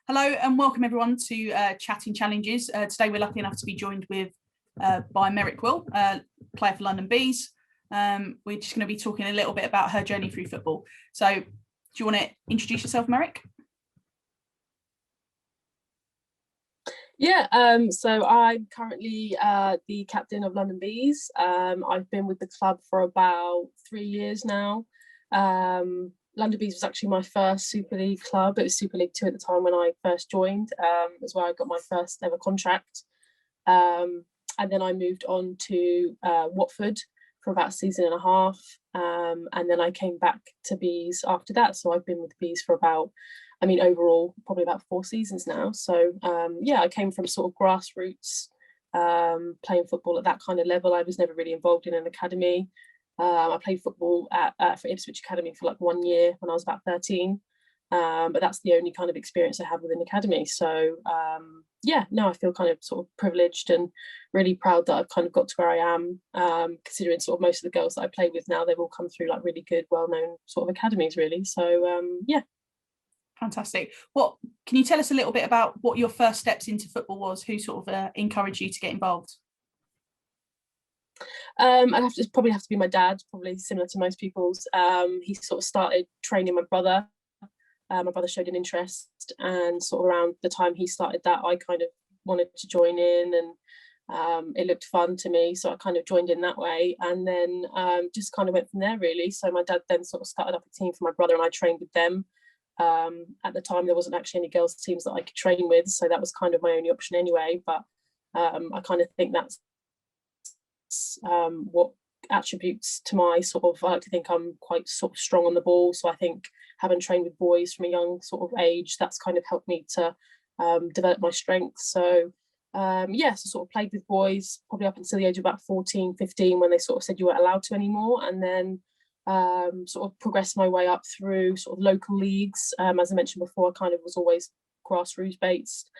Hello and welcome everyone to Chatting Challenges. Today we're lucky enough to be joined by Merrick Will, player for London Bees. We're just going to be talking a little bit about her journey through football. So do you want to introduce yourself, Merrick? Yeah, so I'm currently the captain of London Bees. I've been with the club for about 3 years now. London Bees was actually my first Super League club. It was Super League 2 at the time when I first joined. It was where I got my first ever contract. And then I moved on to Watford for about a season and a half. And then I came back to Bees after that. So I've been with the Bees for about, overall, probably about 4 seasons now. So yeah, I came from sort of grassroots, playing football at that kind of level. I was never really involved in an academy. I played football for Ipswich Academy for like 1 year when I was about 13. But that's the only kind of experience I have with an academy. So yeah, no, I feel kind of sort of privileged and really proud that I've kind of got to where I am, considering sort of most of the girls that I play with now, they've all come through like really good, well-known sort of academies really. So yeah. Fantastic. What can you tell us a little bit about what your first steps into football was? Who sort of encouraged you to get involved? I'd probably have to be my dad, probably similar to most people's. He sort of started training my brother. My brother showed an interest, and sort of around the time he started that, I kind of wanted to join in, and it looked fun to me, so I kind of joined in that way, and then just kind of went from there really. So my dad then sort of started up a team for my brother, and I trained with them. At the time there wasn't actually any girls teams that I could train with, so that was kind of my only option anyway, but I kind of think that's what attributes to my sort of, I like to think I'm quite sort of strong on the ball. So I think having trained with boys from a young sort of age, that's kind of helped me to develop my strengths. So yeah, so sort of played with boys probably up until the age of about 14, 15 when they sort of said you weren't allowed to anymore, and then sort of progressed my way up through sort of local leagues. As I mentioned before, I kind of was always grassroots based.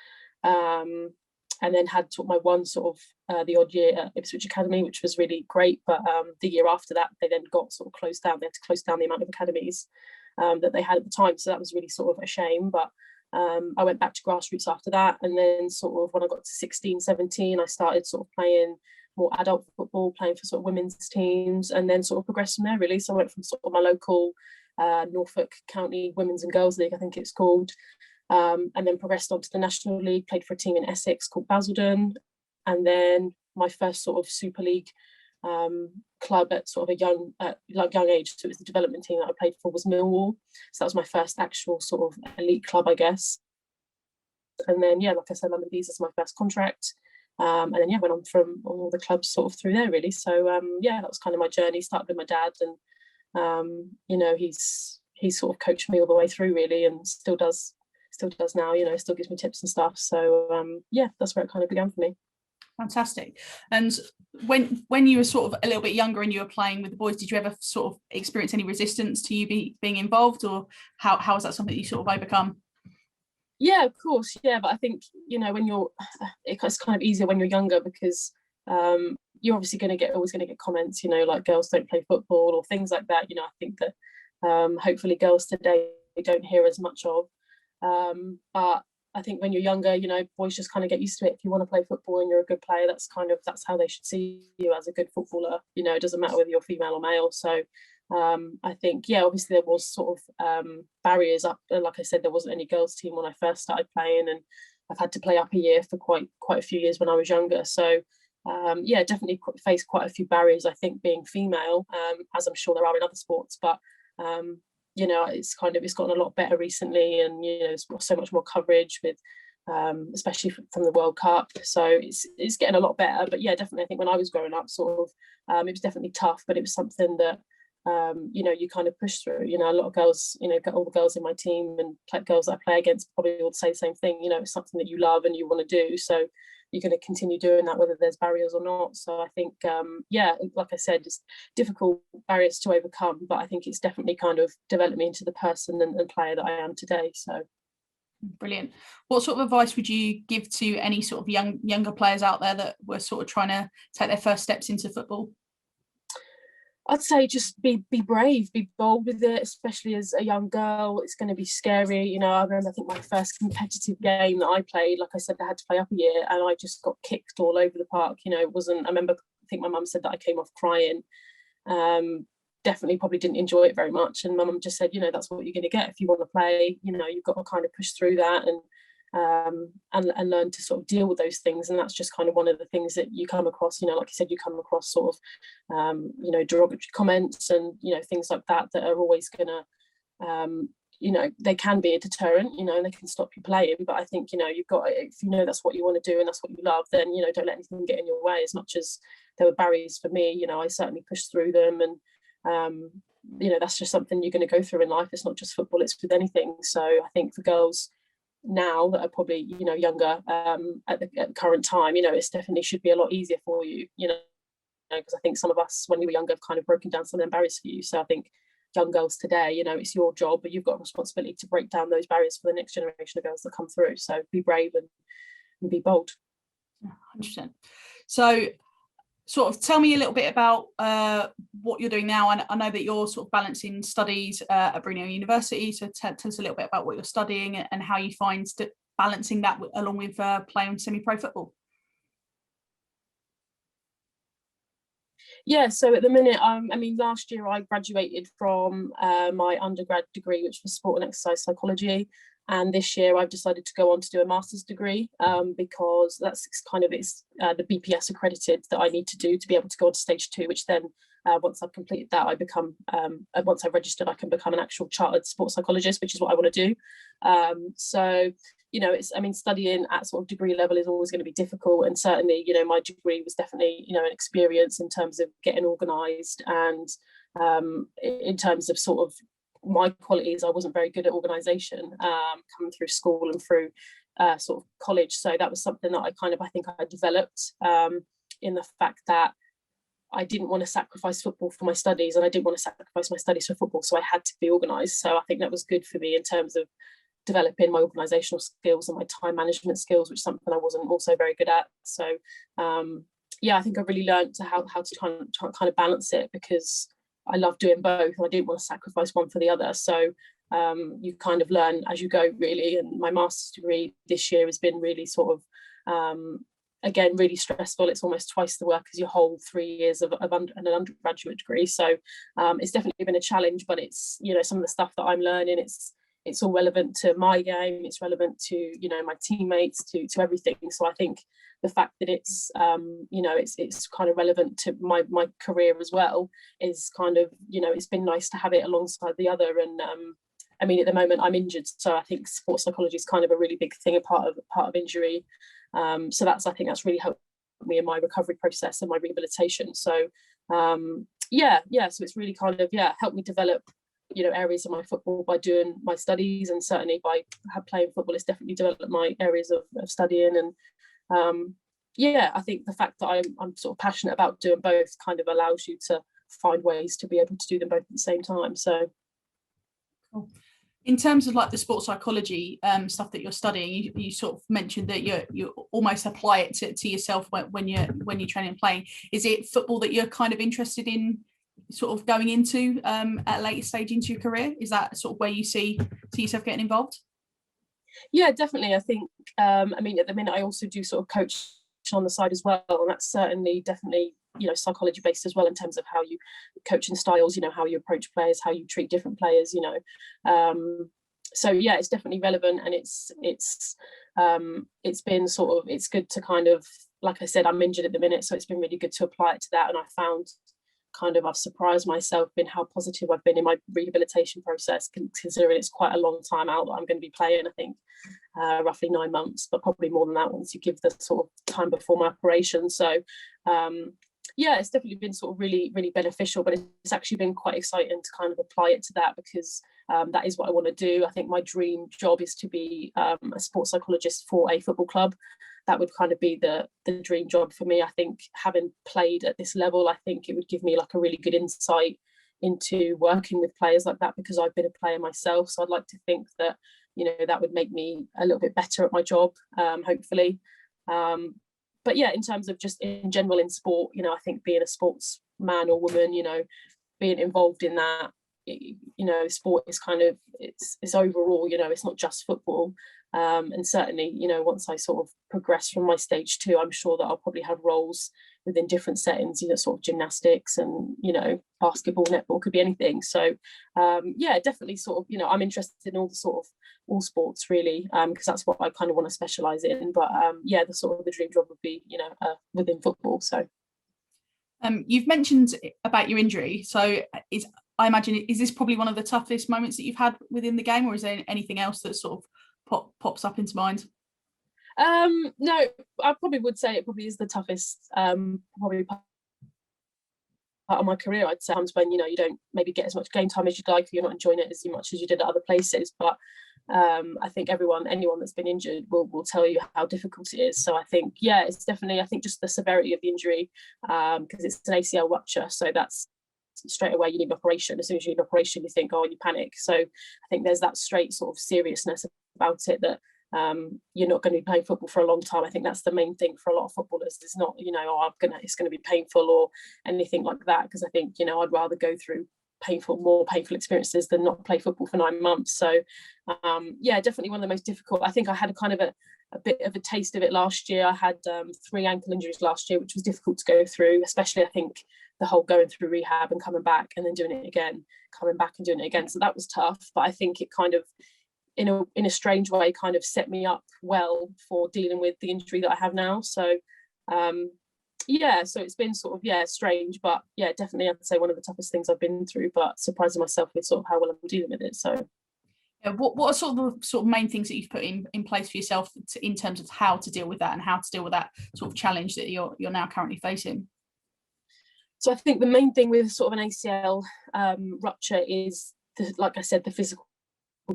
And then had sort of my one sort of the odd year at Ipswich Academy, which was really great. But the year after that, they then got sort of closed down. They had to close down the amount of academies that they had at the time. So that was really sort of a shame. But I went back to grassroots after that. And then sort of when I got to 16, 17, I started sort of playing more adult football, playing for sort of women's teams, and then sort of progressed from there really. So I went from sort of my local Norfolk County Women's and Girls League, I think it's called, and then progressed on to the National League, played for a team in Essex called Basildon, and then my first sort of Super League club at sort of a young age, so it was the development team that I played for, was Millwall. So that was my first actual sort of elite club, I guess. And then yeah, like I said, London Bees is my first contract, and then yeah, went on from all the clubs sort of through there really. So yeah, that was kind of my journey. Started with my dad, and you know, he's sort of coached me all the way through really, and still does now, you know, still gives me tips and stuff. So yeah, that's where it kind of began for me. Fantastic. And when you were sort of a little bit younger and you were playing with the boys, did you ever sort of experience any resistance to you being involved, or how is that something you sort of overcome? Yeah, of course. Yeah, but I think, you know, when it's kind of easier when you're younger, because you're obviously always going to get comments, you know, like girls don't play football or things like that. You know, I think that hopefully girls today don't hear as much of. But I think when you're younger, you know, boys just kind of get used to it. If you want to play football and you're a good player, that's how they should see you, as a good footballer. You know, it doesn't matter whether you're female or male. So I think, yeah, obviously there was sort of barriers up. Like I said, there wasn't any girls team when I first started playing, and I've had to play up a year for quite a few years when I was younger. So yeah, definitely faced quite a few barriers, I think, being female, as I'm sure there are in other sports. But you know, it's gotten a lot better recently, and you know, there's so much more coverage with especially from the World Cup, so it's getting a lot better. But yeah, definitely I think when I was growing up, sort of it was definitely tough, but it was something that you know, you kind of push through. You know, a lot of girls, you know, all the girls in my team and girls that I play against probably all say the same thing. You know, it's something that you love and you want to do, so you're going to continue doing that whether there's barriers or not. So I think yeah, like I said, it's difficult barriers to overcome, but I think it's definitely kind of developed me into the person and player that I am today. So brilliant. What sort of advice would you give to any sort of younger players out there that were sort of trying to take their first steps into football? I'd say just be brave, be bold with it, especially as a young girl. It's going to be scary. You know, I remember, I think my first competitive game that I played, like I said, I had to play up a year and I just got kicked all over the park. You know, it wasn't, I remember, I think my mum said that I came off crying. Definitely probably didn't enjoy it very much. And my mum just said, you know, that's what you're going to get if you want to play. You know, you've got to kind of push through that and learn to sort of deal with those things. And that's just kind of one of the things that you come across, you know, like you said, you come across sort of, you know, derogatory comments and, you know, things like that that are always going to, you know, they can be a deterrent, you know, and they can stop you playing. But I think, you know, you've got, if you know that's what you want to do and that's what you love, then, you know, don't let anything get in your way. As much as there were barriers for me, you know, I certainly pushed through them. And, you know, that's just something you're going to go through in life. It's not just football, it's with anything. So I think for girls now that are probably, you know, younger at the current time, you know, it's definitely should be a lot easier for you, you know, because I think some of us when we were younger have kind of broken down some of them barriers for you. So I think young girls today, you know, it's your job, but you've got a responsibility to break down those barriers for the next generation of girls that come through. So be brave and be bold. 100%. So sort of tell me a little bit about what you're doing now. I know that you're sort of balancing studies at Brunel University. So tell us a little bit about what you're studying and how you find balancing that along with playing semi-pro football. Yeah, so at the minute, I mean, last year I graduated from my undergrad degree, which was sport and exercise psychology. And this year I've decided to go on to do a master's degree because that's kind of the BPS accredited that I need to do to be able to go on to stage 2, which then once I've completed that, I become, once I've registered, I can become an actual chartered sports psychologist, which is what I want to do. So, you know, I mean, studying at sort of degree level is always going to be difficult. And certainly, you know, my degree was definitely, you know, an experience in terms of getting organised and in terms of sort of my qualities. I wasn't very good at organisation coming through school and through sort of college. So that was something that I think I developed in the fact that I didn't want to sacrifice football for my studies and I didn't want to sacrifice my studies for football. So I had to be organised. So I think that was good for me in terms of developing my organisational skills and my time management skills, which is something I wasn't also very good at. So yeah, I think I really learned how to kind of balance it because I love doing both and I didn't want to sacrifice one for the other. So you kind of learn as you go, really. And my master's degree this year has been really sort of, again, really stressful. It's almost twice the work as your whole 3 years of an undergraduate degree. So it's definitely been a challenge, but it's, you know, some of the stuff that I'm learning, it's all relevant to my game. It's relevant to, you know, my teammates, to everything. So I think the fact that it's, you know, it's kind of relevant to my career as well is kind of, you know, it's been nice to have it alongside the other. And I mean, at the moment I'm injured, so I think sports psychology is kind of a really big thing, a part of injury. So I think that's really helped me in my recovery process and my rehabilitation. So yeah. So it's really kind of, helped me develop, you know, areas of my football by doing my studies, and certainly by playing football, it's definitely developed my areas of studying. And I think the fact that I'm sort of passionate about doing both kind of allows you to find ways to be able to do them both at the same time. So cool. In terms of like the sports psychology stuff that you're studying, you sort of mentioned that you almost apply it to yourself when you're training and playing. Is it football that you're kind of interested in sort of going into at a later stage into your career? Is that sort of where you see yourself getting involved? Yeah, definitely. I think I mean, at the minute I also do sort of coach on the side as well, and that's certainly definitely, you know, psychology based as well, in terms of how you coaching styles, you know, how you approach players, how you treat different players, you know. So yeah, it's definitely relevant, and it's been sort of, it's good to kind of, like I said, I'm injured at the minute, so it's been really good to apply it to that. And I found kind of, I've surprised myself in how positive I've been in my rehabilitation process, considering it's quite a long time out that I'm going to be playing. I think roughly 9 months, but probably more than that once you give the sort of time before my operation. So it's definitely been sort of really, really beneficial, but it's actually been quite exciting to kind of apply it to that, because that is what I want to do. I think my dream job is to be a sports psychologist for a football club. That would kind of be the dream job for me. I think having played at this level, I think it would give me like a really good insight into working with players like that, because I've been a player myself. So I'd like to think that, you know, that would make me a little bit better at my job, hopefully. but yeah, in terms of just in general in sport, you know, I think being a sportsman or woman, you know, being involved in that, you know, sport is kind of, it's overall, you know, it's not just football. And certainly, you know, once I sort of progress from my stage 2, I'm sure that I'll probably have roles within different settings, you know, sort of gymnastics and, you know, basketball, netball, could be anything. So yeah, definitely sort of, you know, I'm interested in all the sort of all sports really, because that's what I kind of want to specialize in. But yeah, the sort of the dream job would be, you know, within football. So you've mentioned about your injury, so I imagine, is this probably one of the toughest moments that you've had within the game, or is there anything else that sort of pops up into mind? No, I probably would say it probably is the toughest probably part of my career. I'd say times when, you know, you don't maybe get as much game time as you'd like, or you're not enjoying it as much as you did at other places. But I think anyone that's been injured will tell you how difficult it is. So I think, yeah, it's definitely, I think just the severity of the injury, because it's an ACL rupture, so that's straight away you need an operation. As soon as you need an operation, you think, oh, you panic. So I think there's that straight sort of seriousness about it, that you're not going to be playing football for a long time. I think that's the main thing for a lot of footballers. It's not, you know, oh, it's going to be painful or anything like that, because I think, you know, I'd rather go through more painful experiences than not play football for 9 months. So yeah, definitely one of the most difficult. I think I had a kind of a bit of a taste of it last year. I had 3 ankle injuries last year, which was difficult to go through, especially I think the whole going through rehab and coming back and then doing it again, coming back and doing it again. So that was tough, but I think it kind of, in a strange way, kind of set me up well for dealing with the injury that I have now. So yeah, so it's been sort of, yeah, strange, but yeah, definitely I'd say one of the toughest things I've been through, but surprising myself with sort of how well I'm dealing with it. So yeah, what are sort of main things that you've put in place for yourself in terms of how to deal with that, and how to deal with that sort of challenge that you're now currently facing? So I think the main thing with sort of an ACL rupture is, like I said, the physical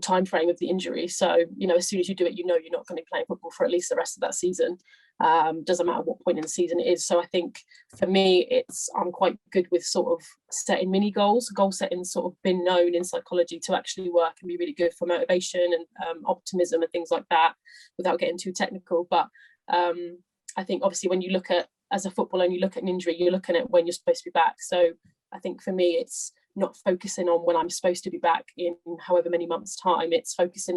time frame of the injury. So, you know, as soon as you do it, you know you're not going to be playing football for at least the rest of that season. Doesn't matter what point in the season it is. So I think for me, I'm quite good with sort of setting mini goals. Goal setting sort of been known in psychology to actually work and be really good for motivation and optimism and things like that, without getting too technical. But I think obviously when you look at, as a footballer, and you look at an injury, you're looking at when you're supposed to be back. So I think for me, it's not focusing on when I'm supposed to be back in however many months' time. It's focusing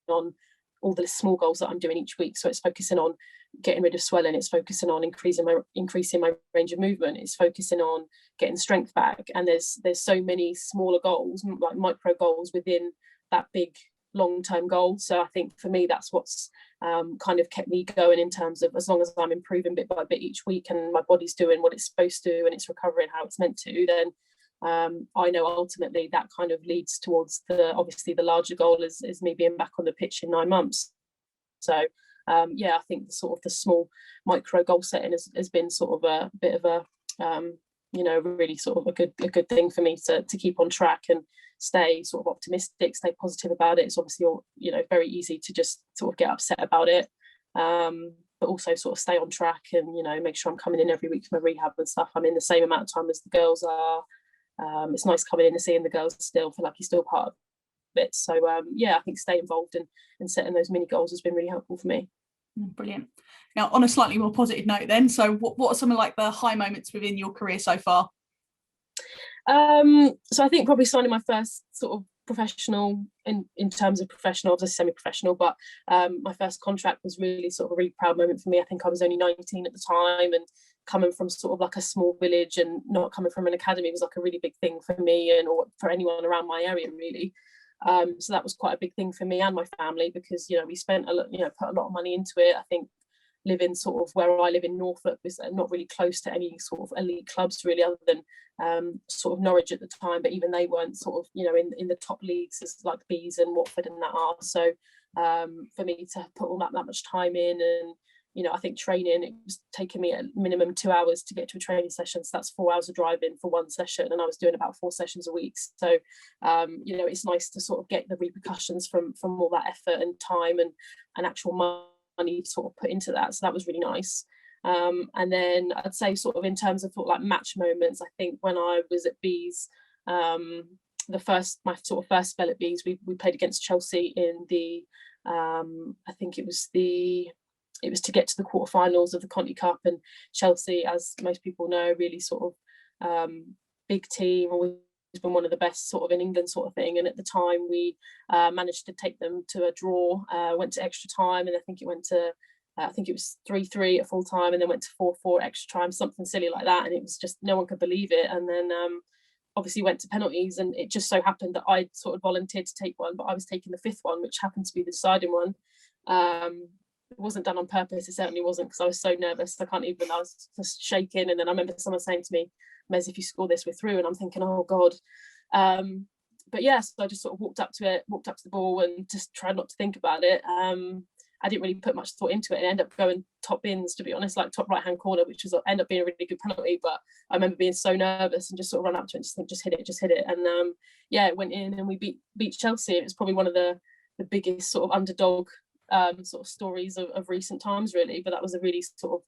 on all the small goals that I'm doing each week. So it's focusing on getting rid of swelling. It's focusing on increasing my range of movement. It's focusing on getting strength back. And there's so many smaller goals, like micro goals within that big long-term goal. So I think for me, that's what's kind of kept me going, in terms of, as long as I'm improving bit by bit each week and my body's doing what it's supposed to and it's recovering how it's meant to, then I know ultimately that kind of leads towards obviously the larger goal is me being back on the pitch in 9 months. So yeah, I think the small micro goal setting has been sort of a bit of a you know, really sort of a good thing for me to keep on track and stay sort of optimistic, stay positive about it. It's obviously, you know, very easy to just sort of get upset about it, but also sort of stay on track and, you know, make sure I'm coming in every week for my rehab and stuff. I'm in the same amount of time as the girls are. It's nice coming in and seeing the girls still feel like you're still part of it. So yeah, I think stay involved and setting those mini goals has been really helpful for me. Brilliant. Now, on a slightly more positive note then, so what are some of like the high moments within your career so far? So I think probably signing my first sort of professional, in terms of professional, obviously semi-professional, but my first contract was really sort of a really proud moment for me. I think I was only 19 at the time, and coming from sort of like a small village and not coming from an academy was like a really big thing for me and or for anyone around my area really. So that was quite a big thing for me and my family, because, you know, we spent a lot, you know, put a lot of money into it. I think living sort of where I live in Norfolk was not really close to any sort of elite clubs really, other than sort of Norwich at the time, but even they weren't sort of, you know, in the top leagues as like Bees and Watford and that are. So for me to put all that much time in, and, you know, I think training, it was taking me a minimum 2 hours to get to a training session. So that's 4 hours of driving for one session. And I was doing about 4 sessions a week. So, you know, it's nice to sort of get the repercussions from all that effort and time and actual money sort of put into that. So that was really nice. And then I'd say sort of in terms of like match moments, I think when I was at Bees, my sort of first spell at Bees, we played against Chelsea in the, I think it was the it was to get to the quarterfinals of the Conti Cup, and Chelsea, as most people know, really sort of big team, always been one of the best sort of in England sort of thing. And at the time we managed to take them to a draw, went to extra time, and I think it was 3-3 at full time, and then went to 4-4 extra time, something silly like that. And it was just, no one could believe it. And then obviously went to penalties, and it just so happened that I sort of volunteered to take one, but I was taking the fifth one, which happened to be the deciding one. It wasn't done on purpose, it certainly wasn't, because I was so nervous. I was just shaking. And then I remember someone saying to me, Mez, if you score this, we're through. And I'm thinking, oh God. But yeah, so I just sort of walked up to the ball and just tried not to think about it. I didn't really put much thought into it, and ended up going top bins, to be honest, like top right hand corner, which was ended up being a really good penalty. But I remember being so nervous and just sort of run up to it and just think, just hit it. And yeah, it went in, and we beat Chelsea. It was probably one of the biggest sort of underdog sort of stories of recent times, really. But that was a really sort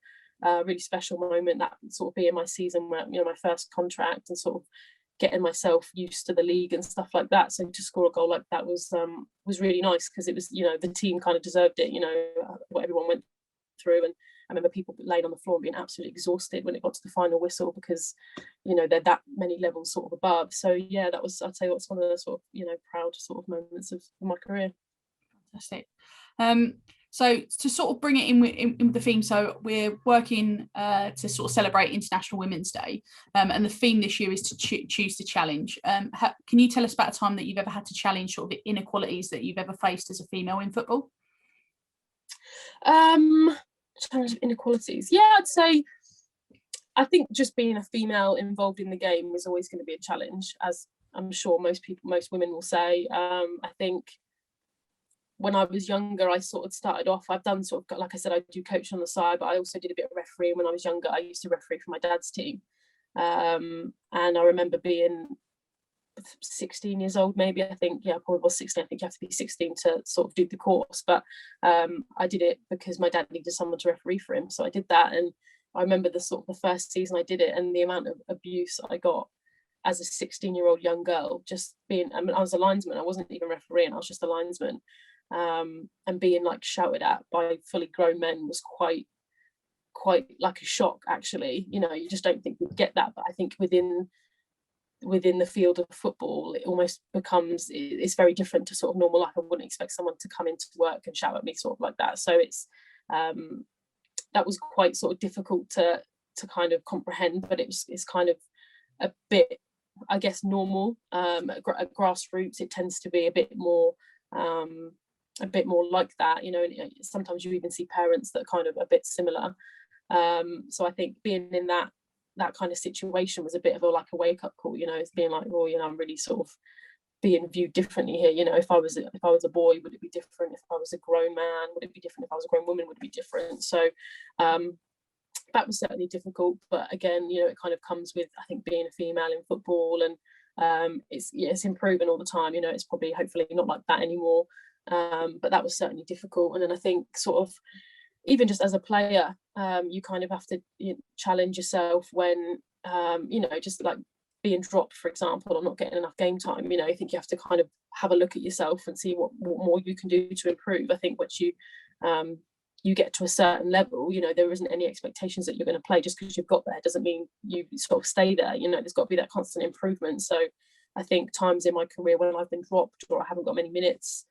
of really special moment, that sort of being my season where, you know, my first contract, and sort of getting myself used to the league and stuff like that. So to score a goal like that was really nice, because it was, you know, the team kind of deserved it, you know, what everyone went through. And I remember people laying on the floor and being absolutely exhausted when it got to the final whistle, because, you know, they're that many levels sort of above. So yeah, that was, I'd say that's one of the sort of, you know, proud sort of moments of my career. Fantastic. So to sort of bring it in with the theme, so we're working to sort of celebrate International Women's Day, and the theme this year is to choose to challenge. Can you tell us about a time that you've ever had to challenge sort of inequalities that you've ever faced as a female in football? Challenge of inequalities. Yeah, I'd say, I think just being a female involved in the game is always going to be a challenge, as I'm sure most women will say. I think when I was younger, I sort of started off, I've done sort of, like I said, I do coach on the side, but I also did a bit of refereeing when I was younger. I used to referee for my dad's team. And I remember being 16 years old, maybe, I think, yeah, I probably was 16. I think you have to be 16 to sort of do the course. But I did it because my dad needed someone to referee for him. So I did that. And I remember the first season I did it, and the amount of abuse I got as a 16-year-old young girl, just being, I mean, I was a linesman, I wasn't even refereeing, I was just a linesman. And being like shouted at by fully grown men was quite like a shock, actually. You know, you just don't think you'd get that. But I think within the field of football, it almost becomes, it's very different to sort of normal life. I wouldn't expect someone to come into work and shout at me sort of like that. So it's that was quite sort of difficult to kind of comprehend, but it's kind of a bit, I guess, normal. At grassroots, it tends to be a bit more like that, you know. And sometimes you even see parents that are kind of a bit similar. So I think being in that kind of situation was a bit of a wake-up call, you know. It's being like, well, you know, I'm really sort of being viewed differently here. You know, if I was a boy, would it be different? If I was a grown man, would it be different? If I was a grown woman, would it be different? So that was certainly difficult. But again, you know, it kind of comes with, I think, being a female in football, and it's improving all the time. You know, it's probably hopefully not like that anymore. But that was certainly difficult. And then I think sort of even just as a player, you kind of have to challenge yourself when, you know, just like being dropped, for example, or not getting enough game time. You know, I think you have to kind of have a look at yourself and see what more you can do to improve. I think once you get to a certain level, you know, there isn't any expectations that you're going to play. Just because you've got there doesn't mean you sort of stay there. You know, there's got to be that constant improvement. So I think times in my career when I've been dropped or I haven't got many minutes,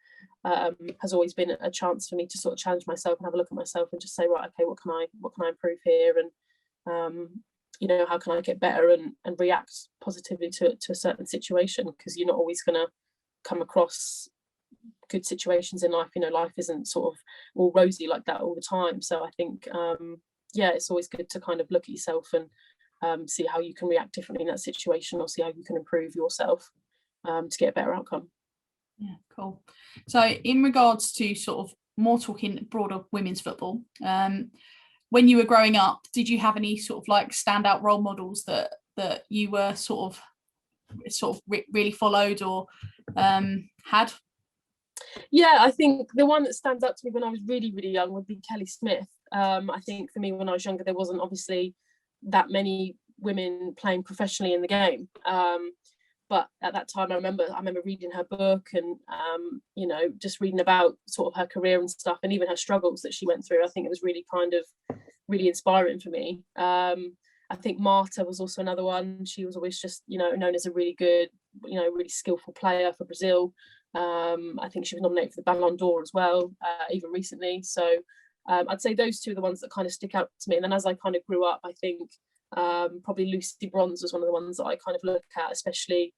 has always been a chance for me to sort of challenge myself and have a look at myself and just say, right, okay, what can I improve here, and you know, how can I get better and react positively to a certain situation, because you're not always going to come across good situations in life. You know, life isn't sort of all rosy like that all the time. So I think yeah, it's always good to kind of look at yourself and see how you can react differently in that situation, or see how you can improve yourself to get a better outcome. Yeah, cool. So in regards to sort of more talking broader women's football, when you were growing up, did you have any sort of like standout role models that you were sort of really followed or had? Yeah, I think the one that stands out to me when I was really, really young would be Kelly Smith. I think for me, when I was younger, there wasn't obviously that many women playing professionally in the game. But at that time, I remember reading her book and, you know, just reading about sort of her career and stuff, and even her struggles that she went through. I think it was really kind of really inspiring for me. I think Marta was also another one. She was always just, you know, known as a really good, you know, really skillful player for Brazil. I think she was nominated for the Ballon d'Or as well, even recently. So I'd say those two are the ones that kind of stick out to me. And then as I kind of grew up, I think probably Lucy Bronze was one of the ones that I kind of look at, especially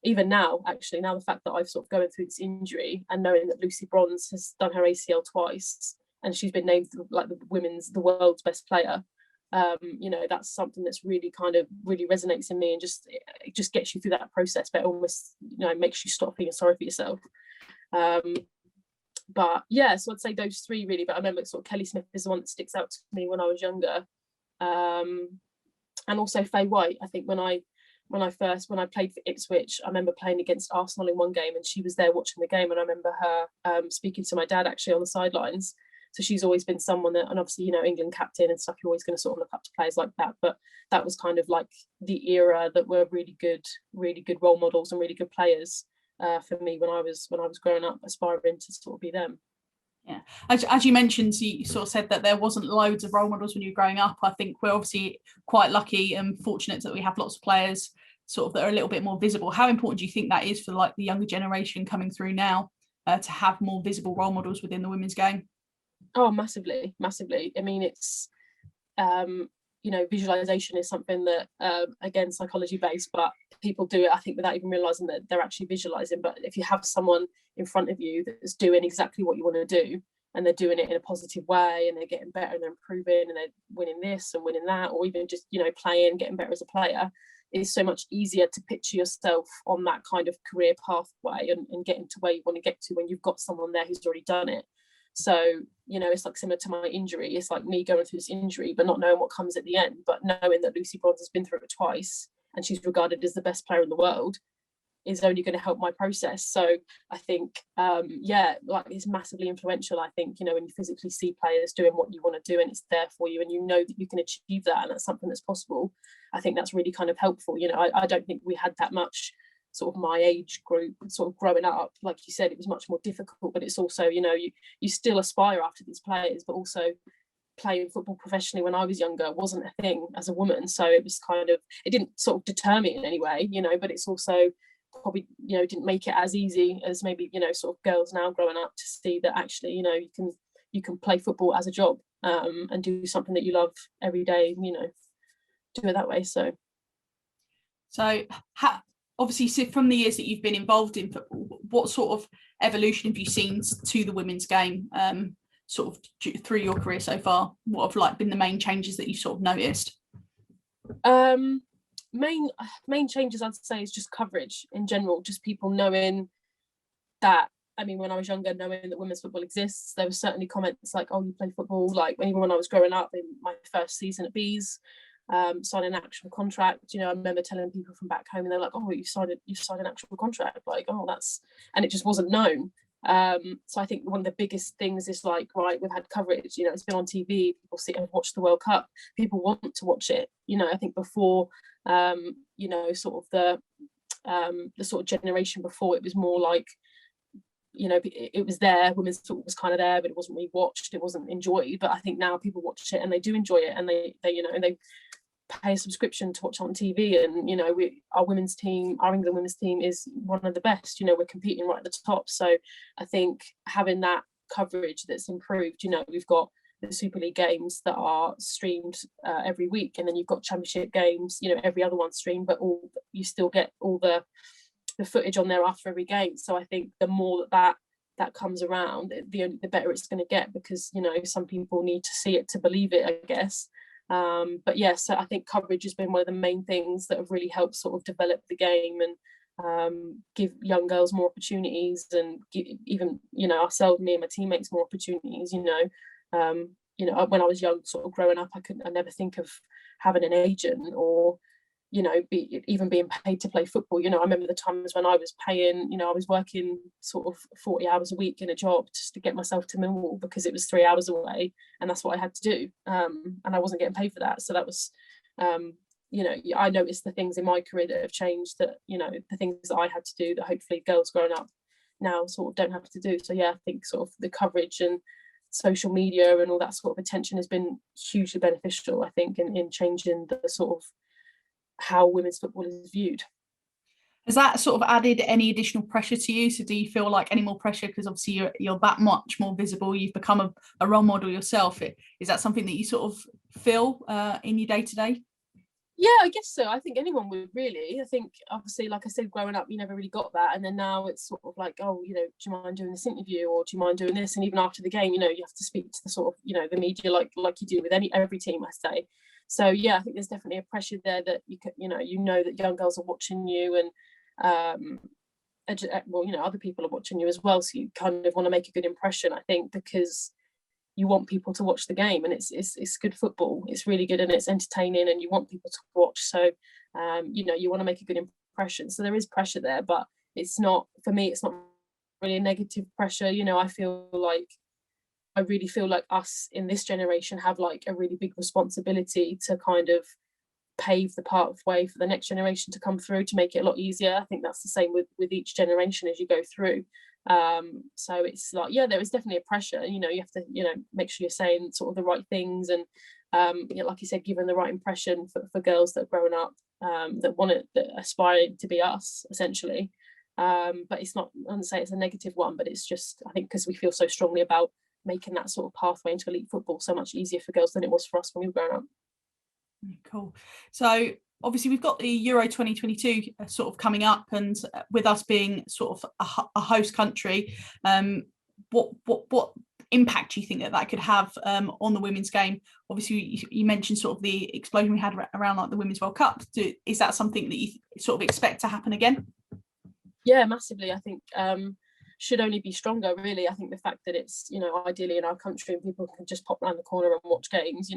even now, actually, now the fact that I've sort of going through this injury and knowing that Lucy Bronze has done her ACL twice and she's been named like the world's best player. You know, that's something that's really kind of really resonates in me, and it just gets you through that process, but almost, you know, makes you stop feeling sorry for yourself. But yeah, so I'd say those three really. But I remember sort of Kelly Smith is the one that sticks out to me when I was younger, and also Faye White. I think when I played for Ipswich, I remember playing against Arsenal in one game, and she was there watching the game, and I remember her speaking to my dad actually on the sidelines. So she's always been someone that, and obviously, you know, England captain and stuff, you're always going to sort of look up to players like that. But that was kind of like the era that were really good role models and really good players for me when I was growing up, aspiring to sort of be them. Yeah, as you mentioned, you sort of said that there wasn't loads of role models when you were growing up. I think we're obviously quite lucky and fortunate that we have lots of players sort of that are a little bit more visible. How important do you think that is for like the younger generation coming through now to have more visible role models within the women's game? Oh, massively. I mean, it's you know, visualization is something that again, psychology based, but people do it, I think, without even realizing that they're actually visualizing. But if you have someone in front of you that's doing exactly what you want to do, and they're doing it in a positive way, and they're getting better and they're improving and they're winning this and winning that, or even just, you know, playing, getting better as a player, it's so much easier to picture yourself on that kind of career pathway and getting to where you want to get to when you've got someone there who's already done it. So, you know, it's like similar to my injury. It's like me going through this injury, but not knowing what comes at the end, but knowing that Lucy Bronze has been through it twice and she's regarded as the best player in the world is only going to help my process. So I think, yeah, like it's massively influential. I think, you know, when you physically see players doing what you want to do and it's there for you and you know that you can achieve that and that's something that's possible, I think that's really kind of helpful. You know, I don't think we had that much sort of my age group sort of growing up. Like you said, it was much more difficult, but it's also, you know, you still aspire after these players, but also playing football professionally when I was younger wasn't a thing as a woman. So it was kind of, it didn't sort of deter me in any way, you know, but it's also probably, you know, didn't make it as easy as maybe, you know, sort of girls now growing up to see that actually, you know, you can play football as a job and do something that you love every day, you know, do it that way. So obviously, from the years that you've been involved in football, what sort of evolution have you seen to the women's game sort of through your career so far? What have like been the main changes that you've sort of noticed? Main changes I'd say is just coverage in general, just people knowing that, I mean, when I was younger, knowing that women's football exists, there were certainly comments like, oh, you play football, like even when I was growing up in my first season at Bees, signing an actual contract, you know, I remember telling people from back home and they're like, oh, you signed an actual contract, like, oh, that's, and it just wasn't known. So I think one of the biggest things is like, right, we've had coverage, you know, it's been on TV, people sit and watch the World Cup, people want to watch it, you know. I think before, you know, sort of the sort of generation before, it was more like, you know, it was there, women's football was kind of there, but it wasn't really watched, it wasn't enjoyed. But I think now people watch it and they do enjoy it, and they you know, and they pay a subscription to watch on TV. And you know, our England women's team is one of the best, you know, we're competing right at the top. So I think having that coverage that's improved, you know, we've got the Super League games that are streamed every week, and then you've got Championship games, you know, every other one streamed, but you still get all the footage on there after every game. So I think the more that comes around, the better it's going to get, because, you know, some people need to see it to believe it, I guess. But yeah, so I think coverage has been one of the main things that have really helped sort of develop the game and give young girls more opportunities, and even, you know, ourselves, me and my teammates, more opportunities. You know, when I was young, sort of growing up, I never think of having an agent or, you know, even being paid to play football. You know, I remember the times when I was paying, you know, I was working sort of 40 hours a week in a job just to get myself to Millwall because it was 3 hours away and that's what I had to do. And I wasn't getting paid for that. So that was, I noticed the things in my career that have changed, that, the things that I had to do that hopefully girls growing up now sort of don't have to do. So yeah, I think sort of the coverage and social media and all that sort of attention has been hugely beneficial, I think, in changing the sort of how women's football is viewed. Has that sort of added any additional pressure to you? So do you feel like any more pressure, because obviously you're that much more visible, you've become a role model yourself? Is that something that you sort of feel in your day-to-day? Yeah, I guess so. I think anyone would, really. I think, obviously, like I said, growing up, you never really got that. And then now it's sort of like, oh, do you mind doing this interview, or do you mind doing this? And even after the game, you have to speak to the sort of, the media like you do with every team, I say. So, yeah, I think there's definitely a pressure there that you know that young girls are watching you, and other people are watching you as well. So you kind of want to make a good impression, I think, because you want people to watch the game, and it's good football. It's really good and it's entertaining, and you want people to watch. So you want to make a good impression. So there is pressure there, but it's not, for me, it's not really a negative pressure. I really feel like us in this generation have like a really big responsibility to kind of pave the pathway for the next generation to come through, to make it a lot easier. I think that's the same with each generation as you go through. So it's like, yeah, there is definitely a pressure. You have to make sure you're saying sort of the right things, and like you said, giving the right impression for girls that are growing up, that aspire to be us, essentially. But it's not, I wouldn't say it's a negative one, but it's just, I think, because we feel so strongly about making that sort of pathway into elite football so much easier for girls than it was for us when we were growing up. Cool. So obviously we've got the Euro 2022 sort of coming up, and with us being sort of a host country, what impact do you think that could have on the women's game? Obviously you mentioned sort of the explosion we had around like the Women's World Cup. Is that something that you sort of expect to happen again? Yeah, massively. I think should only be stronger, really. I think the fact that it's ideally in our country and people can just pop around the corner and watch games,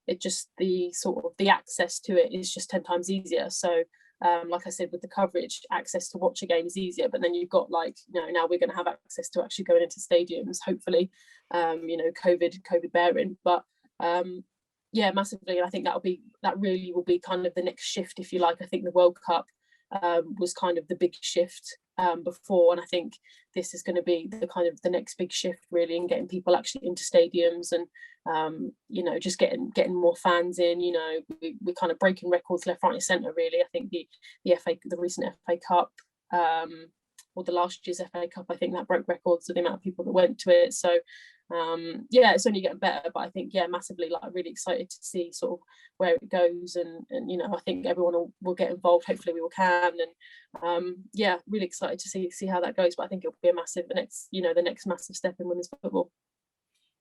it just, the sort of the access to it is just 10 times easier. So like I said, with the coverage, access to watch a game is easier, but then you've got now we're going to have access to actually going into stadiums, hopefully, COVID bearing. But yeah, massively. And I think that really will be kind of the next shift, if you like. I think the World Cup was kind of the big shift before, and I think this is going to be the kind of the next big shift, really, in getting people actually into stadiums, and just getting more fans in. We're kind of breaking records left, right and centre, really. I think the recent FA Cup, or the last year's FA Cup, I think that broke records of the amount of people that went to it. So yeah, it's only getting better, but I think, yeah, massively, like, I'm really excited to see sort of where it goes, and I think everyone will get involved. Hopefully we all can, and yeah, really excited to see how that goes. But I think it'll be the next massive step in women's football.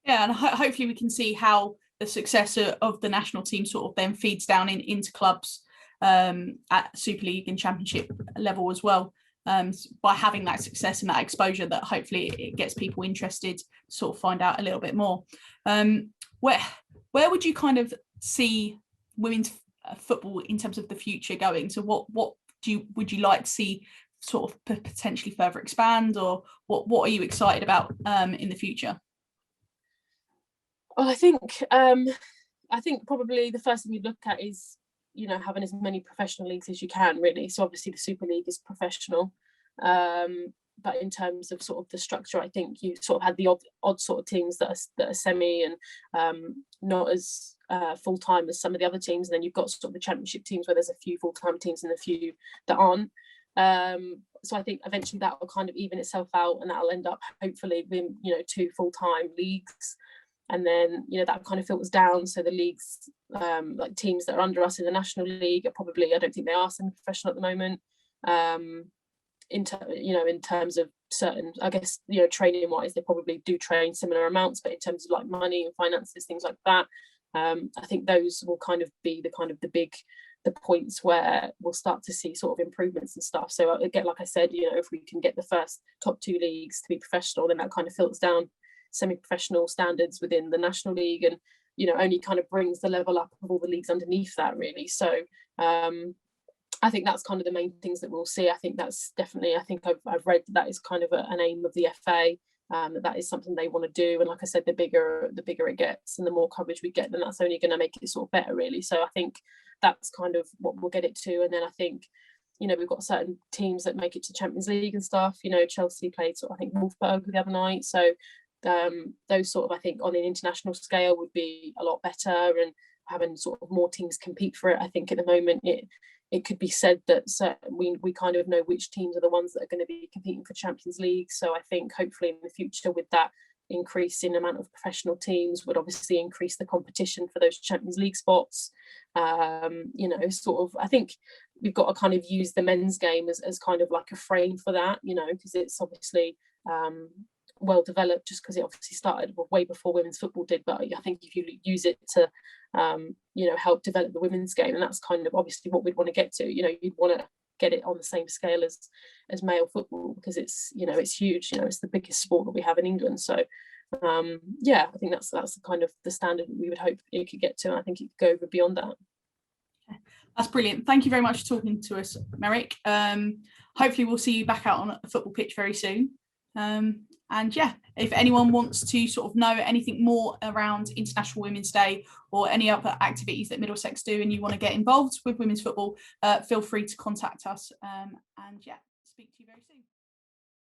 Yeah, and hopefully we can see how the success of the national team sort of then feeds down into clubs at Super League and Championship level as well. By having that success and that exposure, that hopefully it gets people interested to sort of find out a little bit more. Where would you kind of see women's football in terms of the future going? So what would you like to see sort of potentially further expand, or what are you excited about in the future? Well, I think probably the first thing you'd look at is having as many professional leagues as you can, really. So obviously the Super League is professional, but in terms of sort of the structure, I think you sort of had the odd sort of teams that are semi and not as full-time as some of the other teams, and then you've got sort of the Championship teams where there's a few full-time teams and a few that aren't. So I think eventually that will kind of even itself out, and that'll end up hopefully being 2 full-time leagues. And then, that kind of filters down. So the leagues, like teams that are under us in the National League, are probably, I don't think they are semi-professional at the moment. In terms of certain, I guess, training wise, they probably do train similar amounts, but in terms of like money and finances, things like that, I think those will kind of be the points where we'll start to see sort of improvements and stuff. So again, like I said, if we can get the first top 2 leagues to be professional, then that kind of filters down semi-professional standards within the National League, and only kind of brings the level up of all the leagues underneath that, really. So I think that's kind of the main things that we'll see. I think that's definitely, I think I've read that is kind of an aim of the FA, that is something they want to do. And like I said, the bigger it gets and the more coverage we get, then that's only going to make it sort of better, really. So I think that's kind of what we'll get it to. And then I think, you know, we've got certain teams that make it to Champions League and stuff. You know, Chelsea played sort of, I think, Wolfsburg the other night. So those sort of, I think, on an international scale would be a lot better, and having sort of more teams compete for it. I think at the moment it could be said that we kind of know which teams are the ones that are going to be competing for Champions League. So I think hopefully in the future, with that increase in amount of professional teams, would obviously increase the competition for those Champions League spots. You know, sort of, I think we've got to kind of use the men's game as kind of like a frame for that, you know, because it's obviously well developed, just because it obviously started way before women's football did. But I think if you use it to you know, help develop the women's game, and that's kind of obviously what we'd want to get to. You know, you'd want to get it on the same scale as male football, because it's, you know, it's huge. You know, it's the biggest sport that we have in England. So yeah, I think that's the kind of the standard that we would hope it could get to, and I think it could go over beyond that. That's brilliant. Thank you very much for talking to us, Merrick. Hopefully we'll see you back out on a football pitch very soon. And yeah, if anyone wants to sort of know anything more around International Women's Day or any other activities that Middlesex do, and you want to get involved with women's football, feel free to contact us. And yeah, speak to you very soon.